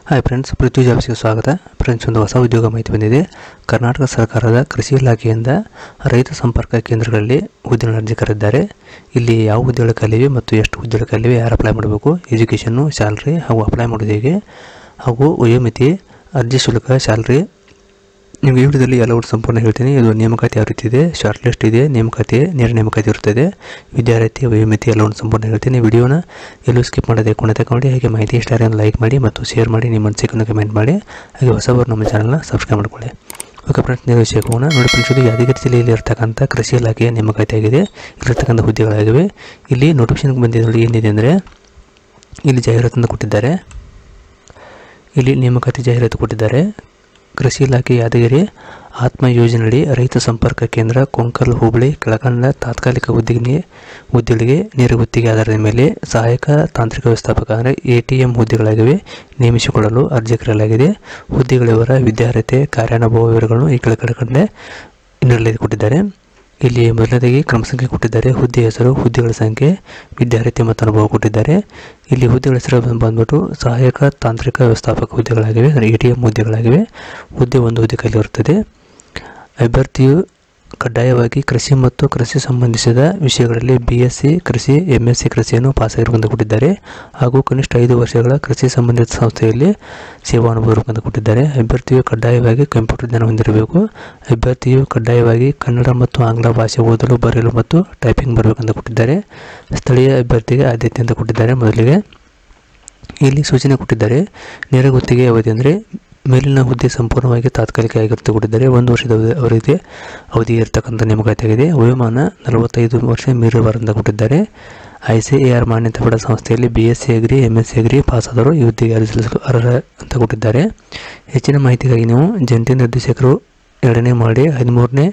Hi friends, ಪೃಥ್ವಿ ಜಾಬ್ಸ್ಗೆ ಸ್ವಾಗತ. Friends, ಒಂದು ಹೊಸ ಉದ್ಯೋಗ ಮಾಹಿತಿ ಬಂದಿದೆ. ಕರ್ನಾಟಕ ಸರ್ಕಾರದ ಕೃಷಿ ಇಲಾಖೆಯಿಂದ ರೈತ ಸಂಪರ್ಕ ಕೇಂದ್ರಗಳಲ್ಲಿ ಹುದ್ದೆಗಳನ್ನು ಅರ್ಜಿ ಕರೆದಿದ್ದಾರೆ. ಇಲ್ಲಿ ಯಾವ ಹುದ್ದೆಗಳು ಖಾಲಿವೆ ಮತ್ತು ಎಷ್ಟು ಹುದ್ದೆಗಳು ಖಾಲಿವೆ, ಯಾರು ಅಪ್ಲೈ ಮಾಡಬೇಕು, ಎಜುಕೇಷನ್ನು, ಸ್ಯಾಲ್ರಿ ಹಾಗೂ ಅಪ್ಲೈ ಮಾಡೋದು ಹೇಗೆ ಹಾಗೂ ವಯೋಮಿತಿ, ಅರ್ಜಿ ಶುಲ್ಕ, ಸ್ಯಾಲ್ರಿ ನಿಮಗೆ ಈ ವಿಡಿಯೋದಲ್ಲಿ ಎಲ್ಲವೂ ಸಂಪೂರ್ಣ ಹೇಳ್ತೀನಿ. ಇದು ನೇಮಕಾತಿ ಯಾವ ರೀತಿ ಇದೆ, ಶಾರ್ಟ್ ಲಿಸ್ಟ್ ಇದೆ, ನೇಮಕಾತಿ ನೇರ ನೇಮಕಾತಿ ಇರುತ್ತದೆ, ವಿದ್ಯಾರ್ಥಿ ವಯೋಮಿತಿ ಎಲ್ಲವನ್ನು ಸಂಪೂರ್ಣ ಹೇಳ್ತೀನಿ. ವಿಡಿಯೋನ ಎಲ್ಲೂ ಸ್ಕಿಪ್ ಮಾಡದೆ ಕೊನೆ ತನಕ ನೋಡಿ. ಹಾಗೆ ಮಾಹಿತಿ ಇಷ್ಟ ಆದರೆ ಲೈಕ್ ಮಾಡಿ ಮತ್ತು ಶೇರ್ ಮಾಡಿ, ನಿಮ್ಮ ಅನಿಸಿಕೆಯನ್ನು ಕಮೆಂಟ್ ಮಾಡಿ. ಹಾಗೆ ಹೊಸಬರು ನಮ್ಮ ಚಾನಲ್ನ ಸಬ್ಸ್ಕ್ರೈಬ್ ಮಾಡ್ಕೊಳ್ಳಿ. ಓಕೆ ಫ್ರೆಂಡ್ಸ್, ನೇರ ವಿಷಯಕ್ಕೆ ಹೋಗೋಣ. ನೋಡಿ ಫ್ರೆಂಡ್ಸ್, ಇದು ಯಾದಗಿರಿ ಜಿಲ್ಲೆಯಲ್ಲಿ ಇರ್ತಕ್ಕಂಥ ಕೃಷಿ ಇಲಾಖೆಯ ನೇಮಕಾತಿ ಆಗಿದೆ. ಇಲ್ಲಿರ್ತಕ್ಕಂಥ ಹುದ್ದೆಗಳಾಗಿವೆ. ಇಲ್ಲಿ ನೋಟಿಫಿಕೇಶನ್ ಬಂದಿದ್ದು ಏನಿದೆ ಅಂದರೆ, ಇಲ್ಲಿ ಜಾಹೀರಾತನ್ನು ಕೊಟ್ಟಿದ್ದಾರೆ. ಇಲ್ಲಿ ನೇಮಕಾತಿ ಜಾಹೀರಾತು ಕೊಟ್ಟಿದ್ದಾರೆ. ಕೃಷಿ ಇಲಾಖೆ ಯಾದಗಿರಿ ಆತ್ಮ ಯೋಜನೆಯಡಿ ರೈತ ಸಂಪರ್ಕ ಕೇಂದ್ರ ಕೊಂಕಲ್ ಹೋಬಳಿ ಕೆಳಕಂಡ ತಾತ್ಕಾಲಿಕ ಹುದ್ದೆಗಳಿಗೆ ನೇರ ಗುತ್ತಿಗೆ ಆಧಾರದ ಮೇಲೆ ಸಹಾಯಕ ತಾಂತ್ರಿಕ ವ್ಯವಸ್ಥಾಪಕ ಅಂದರೆ ATM ಹುದ್ದೆಗಳಾಗಿವೆ ನೇಮಿಸಿಕೊಳ್ಳಲು ಅರ್ಜಿ ಕರೆಯಲಾಗಿದೆ. ಹುದ್ದೆಗಳ ವಿವರ, ವಿದ್ಯಾರ್ಹತೆ, ಕಾರ್ಯಾನುಭವ ವಿವರಗಳನ್ನು ಈ ಕೆಳಕಂಡ ಇನ್ನರಲ್ಲಿ ಕೊಟ್ಟಿದ್ದಾರೆ. ಇಲ್ಲಿ ಮೊದಲನೇದಾಗಿ ಕ್ರಮ ಸಂಖ್ಯೆ ಕೊಟ್ಟಿದ್ದಾರೆ, ಹುದ್ದೆ ಹೆಸರು, ಹುದ್ದೆಗಳ ಸಂಖ್ಯೆ, ವಿದ್ಯಾರ್ಥಿ ಮತ್ತು ಅನುಭವ ಕೊಟ್ಟಿದ್ದಾರೆ. ಇಲ್ಲಿ ಹುದ್ದೆಗಳ ಹೆಸರು ಬಂದ್ಬಿಟ್ಟು ಸಹಾಯಕ ತಾಂತ್ರಿಕ ವ್ಯವಸ್ಥಾಪಕ ಹುದ್ದೆಗಳಾಗಿವೆ, ATM ಹುದ್ದೆಗಳಾಗಿವೆ. ಹುದ್ದೆ ಒಂದು ಹುದ್ದೆ ಖಾಲಿ ಇರುತ್ತದೆ. ಅಭ್ಯರ್ಥಿಯು ಕಡ್ಡಾಯವಾಗಿ ಕೃಷಿ ಮತ್ತು ಕೃಷಿ ಸಂಬಂಧಿಸಿದ ವಿಷಯಗಳಲ್ಲಿ BSc ಕೃಷಿ, MSc ಕೃಷಿಯನ್ನು ಪಾಸಾಗಿರುವಂತ ಕೊಟ್ಟಿದ್ದಾರೆ. ಹಾಗೂ ಕನಿಷ್ಠ 5 ವರ್ಷಗಳ ಕೃಷಿ ಸಂಬಂಧಿತ ಸಂಸ್ಥೆಯಲ್ಲಿ ಸೇವಾ ಅನುಭವ ಇರುವಂತ ಕೊಟ್ಟಿದ್ದಾರೆ. ಅಭ್ಯರ್ಥಿಯು ಕಡ್ಡಾಯವಾಗಿ ಕಂಪ್ಯೂಟರ್ ಜ್ಞಾನ ಹೊಂದಿರಬೇಕು. ಅಭ್ಯರ್ಥಿಯು ಕಡ್ಡಾಯವಾಗಿ ಕನ್ನಡ ಮತ್ತು ಆಂಗ್ಲ ಭಾಷೆ ಓದಲು, ಬರೆಯಲು ಮತ್ತು ಟೈಪಿಂಗ್ ಬರಬೇಕಂತ ಕೊಟ್ಟಿದ್ದಾರೆ. ಸ್ಥಳೀಯ ಅಭ್ಯರ್ಥಿಗೆ ಆದ್ಯತೆ ಅಂತ ಕೊಟ್ಟಿದ್ದಾರೆ. ಮೊದಲಿಗೆ ಇಲ್ಲಿ ಸೂಚನೆ ಕೊಟ್ಟಿದ್ದಾರೆ. ನೇರ ಗುತ್ತಿಗೆ ಅವಧಿ ಅಂದರೆ ಮೇಲಿನ ಹುದ್ದೆ ಸಂಪೂರ್ಣವಾಗಿ ತಾತ್ಕಾಲಿಕ ಆಗಿರುತ್ತೆ ಕೊಟ್ಟಿದ್ದಾರೆ. 1 ವರ್ಷದ ಅವಧಿ ಇರತಕ್ಕಂಥ ನೇಮಕಾತಿ ಆಗಿದೆ. ವಯೋಮಾನ 45 ವರ್ಷ ಮೀರಬಾರದಂತ ಕೊಟ್ಟಿದ್ದಾರೆ. ICAR ಮಾನ್ಯತೆ ಪಡೆದ ಸಂಸ್ಥೆಯಲ್ಲಿ BSc ಅಗ್ರಿ, MSc ಅಗ್ರಿ ಪಾಸಾದವರು ಈ ಹುದ್ದೆಗೆ ಅರ್ಜಿ ಸಲ್ಲಿಸಲು ಅರ್ಹ ಅಂತ ಕೊಟ್ಟಿದ್ದಾರೆ. ಹೆಚ್ಚಿನ ಮಾಹಿತಿಗಾಗಿ ನೀವು ಜಂಟಿ ನಿರ್ದೇಶಕರು 2ನೇ ಮಹಡಿ 13ನೇ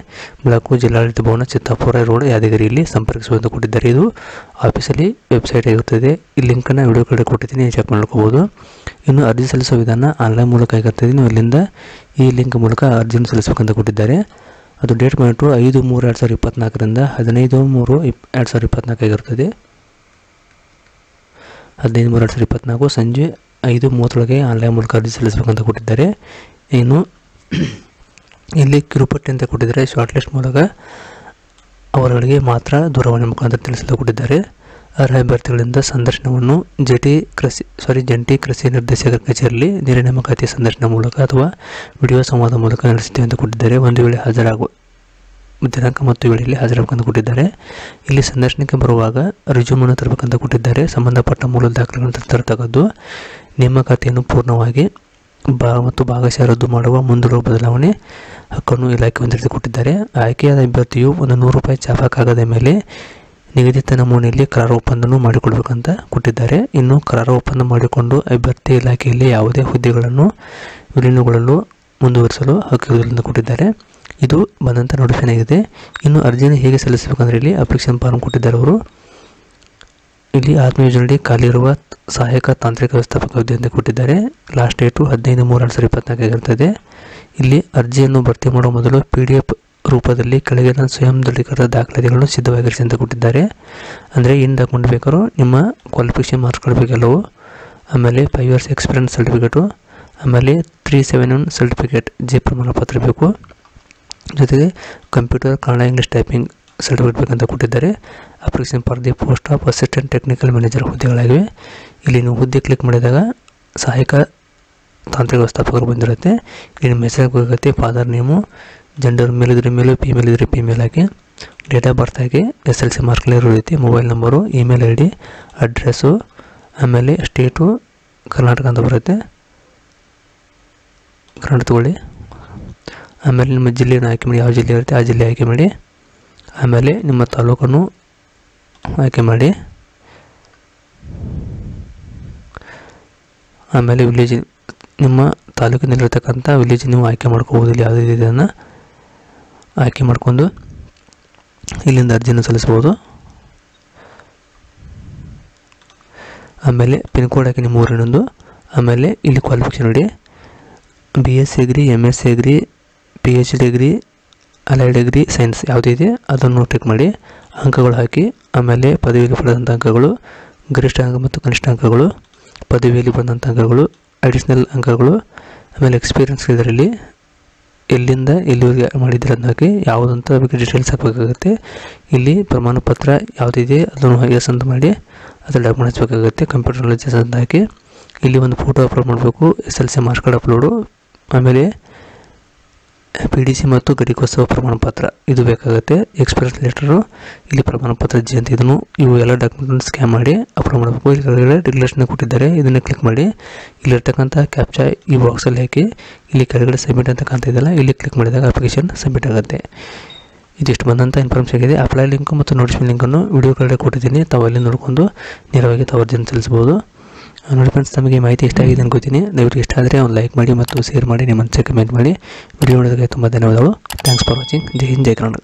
ಬ್ಲಾಕು ಜಿಲ್ಲಾಡಳಿತ ಭವನ, ಚಿತ್ತಾಪುರ ರೋಡ್, ಯಾದಗಿರಿಯಲ್ಲಿ ಸಂಪರ್ಕಿಸುವಂತ ಕೊಟ್ಟಿದ್ದಾರೆ. ಇದು ಆಫೀಸಲ್ಲಿ ವೆಬ್ಸೈಟ್ ಆಗಿರುತ್ತದೆ. ಈ ಲಿಂಕನ್ನು ವಿಡಿಯೋ ಕಡೆ ಕೊಟ್ಟಿದ್ದೀನಿ, ಚೆಕ್ ಮಾಡ್ಕೋಬಹುದು. ಇನ್ನು ಅರ್ಜಿ ಸಲ್ಲಿಸೋ ವಿಧಾನ ಆನ್ಲೈನ್ ಮೂಲಕ ಆಗಿರ್ತದೆ. ನೀವು ಇಲ್ಲಿಂದ ಈ ಲಿಂಕ್ ಮೂಲಕ ಅರ್ಜಿಯನ್ನು ಸಲ್ಲಿಸಬೇಕಂತ ಕೊಟ್ಟಿದ್ದಾರೆ. ಅದು ಡೇಟ್ ಬಂದ್ಬಿಟ್ಟು 5/3/2024ರಿಂದ 15/3/2024 ಆಗಿರುತ್ತದೆ. 15/3/2024 ಸಂಜೆ 5:30 ಆನ್ಲೈನ್ ಮೂಲಕ ಅರ್ಜಿ ಸಲ್ಲಿಸಬೇಕಂತ ಕೊಟ್ಟಿದ್ದಾರೆ. ಇನ್ನು ಇಲ್ಲಿ ಕಿರುಪಟ್ಟಿ ಅಂತ ಕೊಟ್ಟಿದ್ದಾರೆ. ಶಾರ್ಟ್ ಲಿಸ್ಟ್ ಮೂಲಕ ಅವರುಗಳಿಗೆ ಮಾತ್ರ ದೂರವಾಣಿ ಮುಖಾಂತರ ತಿಳಿಸಲು ಕೊಟ್ಟಿದ್ದಾರೆ. ಅರ್ಹ ಅಭ್ಯರ್ಥಿಗಳಿಂದ ಸಂದರ್ಶನವನ್ನು ಜಂಟಿ ಕೃಷಿ ನಿರ್ದೇಶಕರ ಕಚೇರಿಯಲ್ಲಿ ನೇರ ನೇಮಕಾತಿ ಸಂದರ್ಶನ ಮೂಲಕ ಅಥವಾ ವಿಡಿಯೋ ಸಂವಾದ ಮೂಲಕ ನಡೆಸುತ್ತೇವೆ ಅಂತ ಕೊಟ್ಟಿದ್ದಾರೆ. ಒಂದು ವೇಳೆ ಹಾಜರಾಗುವ ದಿನಾಂಕ ಮತ್ತು ವೇಳೆಯಲ್ಲಿ ಹಾಜರಾಗಬೇಕಂತ ಕೊಟ್ಟಿದ್ದಾರೆ. ಇಲ್ಲಿ ಸಂದರ್ಶನಕ್ಕೆ ಬರುವಾಗ ರಿಸ್ಯೂಮನ್ನು ತರಬೇಕಂತ ಕೊಟ್ಟಿದ್ದಾರೆ. ಸಂಬಂಧಪಟ್ಟ ಮೂಲ ದಾಖಲೆಗಳನ್ನು ತರತಕ್ಕದ್ದು. ನೇಮಕಾತಿಯನ್ನು ಪೂರ್ಣವಾಗಿ ಮತ್ತು ಭಾಗಶಃ ರದ್ದು ಮಾಡುವ, ಮುಂದೂಡುವ, ಬದಲಾವಣೆ ಹಕ್ಕನ್ನು ಇಲಾಖೆ ಹೊಂದಿರಿಸಿ ಕೊಟ್ಟಿದ್ದಾರೆ. ಆಯ್ಕೆಯಾದ ಅಭ್ಯರ್ಥಿಯು ಒಂದು 100 ರೂಪಾಯಿ ಚಾಪಾ ಕಾಗದ ಮೇಲೆ ನಿಗದಿತ ನಮೂನೆಯಲ್ಲಿ ಕರಾರು ಒಪ್ಪಂದವನ್ನು ಮಾಡಿಕೊಡ್ಬೇಕಂತ ಕೊಟ್ಟಿದ್ದಾರೆ. ಇನ್ನು ಕರಾರು ಒಪ್ಪಂದ ಮಾಡಿಕೊಂಡು ಅಭ್ಯರ್ಥಿ ಇಲಾಖೆಯಲ್ಲಿ ಯಾವುದೇ ಹುದ್ದೆಗಳನ್ನು ವಿಲೀನಗೊಳ್ಳಲು ಮುಂದುವರಿಸಲು ಹಕ್ಕಿರುವುದಿಲ್ಲ ಅಂತ ಕೊಟ್ಟಿದ್ದಾರೆ. ಇದು ಬಂದಂಥ ನೋಟಿಫಿಕೇಶನ್ ಆಗಿದೆ. ಇನ್ನು ಅರ್ಜಿಯನ್ನು ಹೇಗೆ ಸಲ್ಲಿಸಬೇಕಂದ್ರೆ ಇಲ್ಲಿ ಅಪ್ಲಿಕೇಶನ್ ಫಾರ್ಮ್ ಕೊಟ್ಟಿದ್ದಾರೆ ಅವರು. ಇಲ್ಲಿ ಆತ್ಮ ಯೋಜನೆಯಲ್ಲಿ ಖಾಲಿ ಇರುವ ಸಹಾಯಕ ತಾಂತ್ರಿಕ ವ್ಯವಸ್ಥಾಪಕ ಹುದ್ದೆ ಅಂತ ಕೊಟ್ಟಿದ್ದಾರೆ. ಲಾಸ್ಟ್ ಡೇಟು 15/3/2024 ಆಗಿರುತ್ತದೆ. ಇಲ್ಲಿ ಅರ್ಜಿಯನ್ನು ಭರ್ತಿ ಮಾಡುವ ಮೊದಲು PDF ರೂಪದಲ್ಲಿ ಕೆಳಗಿನ ಸ್ವಯಂ ದೃಢೀಕೃತ ದಾಖಲಾತಿಗಳನ್ನು ಸಿದ್ಧವಾಗಿರಿಸಿ ಅಂತ ಕೊಟ್ಟಿದ್ದಾರೆ. ಅಂದರೆ ಏನು ಡಾಕ್ಯುಮೆಂಟ್ ಬೇಕಾದ್ರೂ ನಿಮ್ಮ ಕ್ವಾಲಿಫಿಕೇಷನ್ ಮಾರ್ಕ್ಸ್ ಕೊಡಬೇಕೆಲ್ಲವು, ಆಮೇಲೆ 5 years ಎಕ್ಸ್ಪೀರಿಯನ್ಸ್ ಸರ್ಟಿಫಿಕೇಟು, ಆಮೇಲೆ 371 ಸರ್ಟಿಫಿಕೇಟ್ J ಪ್ರಮಾಣ ಪತ್ರ ಬೇಕು. ಜೊತೆಗೆ computer, Kannada, English typing certificate ಬೇಕಂತ ಕೊಟ್ಟಿದ್ದಾರೆ. Application for the post of assistant technical manager ಹುದ್ದೆಗಳಾಗಿವೆ. ಇಲ್ಲಿ ನೀವು ಹುದ್ದೆ ಕ್ಲಿಕ್ ಮಾಡಿದಾಗ ಸಹಾಯಕ ತಾಂತ್ರಿಕ ವ್ಯವಸ್ಥಾಪಕರು ಬಂದಿರುತ್ತೆ. ಇಲ್ಲಿ ನಿಮ್ಮ ಹೆಸರು ಹೋಗುತ್ತೆ, ಫಾದರ್ ನೇಮು, ಜೆಂಡರ್ ಮೇಲ್ ಇದ್ರೆ ಮೇಲು, ಫೀಮೇಲ್ ಇದ್ರೆ ಫೀಮೇಲ್ ಹಾಕಿ, ಡೇಟ್ ಆಫ್ ಬರ್ತ್ ಹಾಕಿ, SLC ಮಾರ್ಕ್ಸ್ ಇರುತ್ತೆ, mobile number, email ID, address, ಆಮೇಲೆ ಸ್ಟೇಟು ಕರ್ನಾಟಕ ಅಂತ ಬರುತ್ತೆ, ಕರ್ನಾಟಕ ತಗೊಳ್ಳಿ. ಆಮೇಲೆ ನಿಮ್ಮ ಜಿಲ್ಲೆಯನ್ನು ಆಯ್ಕೆ ಮಾಡಿ, ಯಾವ ಜಿಲ್ಲೆ ಇರುತ್ತೆ ಆ ಜಿಲ್ಲೆ ಆಯ್ಕೆ ಮಾಡಿ. ಆಮೇಲೆ ನಿಮ್ಮ ತಾಲೂಕನ್ನು ಆಯ್ಕೆ ಮಾಡಿ. ಆಮೇಲೆ ವಿಲೇಜ್, ನಿಮ್ಮ ತಾಲೂಕಿನಲ್ಲಿರ್ತಕ್ಕಂಥ ವಿಲೇಜ್ ನೀವು ಆಯ್ಕೆ ಮಾಡ್ಕೋಬೋದು. ಇಲ್ಲಿ ಯಾವುದೇ ಇದನ್ನು ಆಯ್ಕೆ ಮಾಡಿಕೊಂಡು ಇಲ್ಲಿಂದ ಅರ್ಜಿಯನ್ನು ಸಲ್ಲಿಸ್ಬೋದು. ಆಮೇಲೆ ಪಿನ್ ಕೋಡ್ ಹಾಕಿ ನಿಮ್ಮ ಊರಿನೊಂದು. ಆಮೇಲೆ ಇಲ್ಲಿ ಕ್ವಾಲಿಫಿಕೇಷನ್ ನೋಡಿ, BSc agri, MSc agri, PhD agri, allied agri, science ಯಾವುದೇ ಇದೆ ಅದನ್ನು ಟಿಕ್ ಮಾಡಿ, ಅಂಕಗಳು ಹಾಕಿ. ಆಮೇಲೆ ಪದವಿಗೆ ಪಡೆದಂಥ ಅಂಕಗಳು, ಗರಿಷ್ಠ ಅಂಕ ಮತ್ತು ಕನಿಷ್ಠ ಅಂಕಗಳು, ಪದವಿಯಲ್ಲಿ ಬಂದಂಥ ಅಂಕಗಳು, ಅಡಿಷ್ನಲ್ ಅಂಕಗಳು. ಆಮೇಲೆ ಎಕ್ಸ್ಪೀರಿಯನ್ಸ್ ಇದರಲ್ಲಿ ಎಲ್ಲಿಂದ ಎಲ್ಲಿವರೆಗೆ ಮಾಡಿದ್ದೀರ ಅದನ್ನ ಹಾಕಿ, ಯಾವುದಂತ ಬಗ್ಗೆ ಡೀಟೇಲ್ಸ್ ಹಾಕಬೇಕಾಗುತ್ತೆ. ಇಲ್ಲಿ ಪ್ರಮಾಣ ಪತ್ರ ಯಾವುದಿದೆ ಅದನ್ನು ಎಸ್ ಅಂತ ಮಾಡಿ ಅದರ ಡಾಕ್ಯುಮೆಂಟ್ ಹಚ್ಚಬೇಕಾಗುತ್ತೆ. ಕಂಪ್ಯೂಟರ್ ನಾಲೆಜ್ ಅಂತ ಹಾಕಿ ಇಲ್ಲಿ ಒಂದು ಫೋಟೋ ಅಪ್ಲೋಡ್ ಮಾಡಬೇಕು. SLC ಮಾರ್ಕ್ಸ್ ಕಾರ್ಡ್ ಅಪ್ಲೋಡು, ಆಮೇಲೆ PDC ಮತ್ತು ಘಟಿಕೋತ್ಸವ ಪ್ರಮಾಣ ಪತ್ರ ಇದು ಬೇಕಾಗುತ್ತೆ. ಎಕ್ಸ್ಪೀರಿಯನ್ಸ್ ಲೆಟರು, ಇಲ್ಲಿ ಪ್ರಮಾಣ ಪತ್ರ ಜಿ ಅಂತ ಇದನ್ನು, ಇವು ಎಲ್ಲ ಡಾಕ್ಯುಮೆಂಟ್ ಸ್ಕ್ಯಾನ್ ಮಾಡಿ ಅಪ್ಲೋಡ್ ಮಾಡಬೇಕು. ಇಲ್ಲಿ ಕೆಳಗಡೆ ಡಿಕ್ಲರೇಷನ್ ಕೊಟ್ಟಿದ್ದಾರೆ, ಇದನ್ನು ಕ್ಲಿಕ್ ಮಾಡಿ ಇಲ್ಲಿರ್ತಕ್ಕಂಥ ಕ್ಯಾಪ್ಚಾ ಈ ಬಾಕ್ಸಲ್ಲಿ ಹಾಕಿ ಇಲ್ಲಿ ಕೆಳಗಡೆ ಸಬ್ಮಿಟ್ ಅಂತ ಕಾಣ್ತಿದ್ದಲ್ಲ, ಇಲ್ಲಿ ಕ್ಲಿಕ್ ಮಾಡಿದಾಗ ಅಪ್ಲಿಕೇಶನ್ ಸಬ್ಮಿಟ್ ಆಗುತ್ತೆ. ಇದಿಷ್ಟು ಬಂದಂಥ ಇನ್ಫಾರ್ಮೇಷನ್ ಆಗಿದೆ. ಅಪ್ಲೈ ಲಿಂಕು ಮತ್ತು ನೋಟಿಫಿಕೇಶನ್ ಲಿಂಕನ್ನು ವಿಡಿಯೋ ಕೆಳಗಡೆ ಕೊಟ್ಟಿದ್ದೀನಿ, ತಾವು ಅಲ್ಲಿ ನೋಡಿಕೊಂಡು ನೇರವಾಗಿ ತಾವು ಅರ್ಜಿಯನ್ನು ಸಲ್ಲಿಸಬಹುದು. ನೋಡಿ ಫ್ರೆಂಡ್ಸ್, ನಮಗೆ ಮಾಹಿತಿ ಇಷ್ಟ ಆಗಿದೆ ಅನ್ಕೋತೀನಿ. ದಯವಿಟ್ಟು ಇಷ್ಟ ಆದರೆ ಒಂದು ಲೈಕ್ ಮಾಡಿ ಮತ್ತು ಶೇರ್ ಮಾಡಿ, ನಿಮ್ಮ ಮನಸ್ಸಿಗೆ ಕಮೆಂಟ್ ಮಾಡಿ. ವಿಡಿಯೋ ನೋಡೋದಕ್ಕೆ ತುಂಬ ಧನ್ಯವಾದಗಳು. Thanks for watching. Jai Hind, Jai Karnataka.